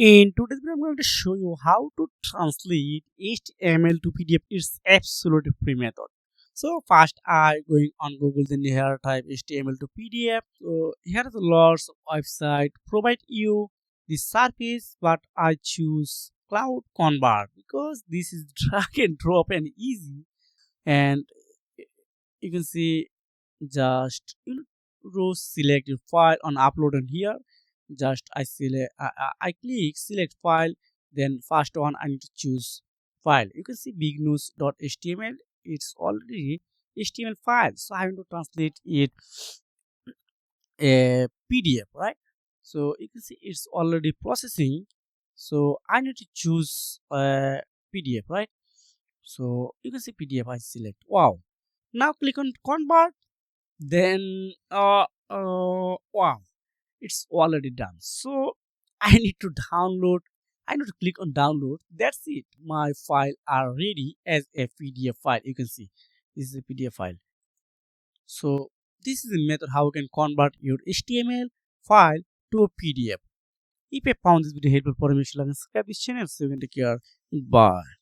In today's video, I'm going to show you how to translate HTML to PDF. It's absolutely free method. So first, I going on Google, then here type HTML to PDF. So here is lots of website provide you the service, but I choose Cloud Convert because this is drag and drop and easy. And you can see just select your file on upload on here. Just I select I click select file, then first one I need to choose file. You can see bignews.html. It's already HTML file, so I want to translate it a PDF, right? So you can see it's already processing, so I need to choose PDF, right? So you can see PDF. I select, wow. Now click on convert, then wow, it's already done. So I need to download. I need to click on download. That's it, my file are ready as a PDF file. You can see this is a PDF file. So this is a method how you can convert your HTML file to a PDF. If you found this video helpful for me, subscribe this channel so you can take care. Bye.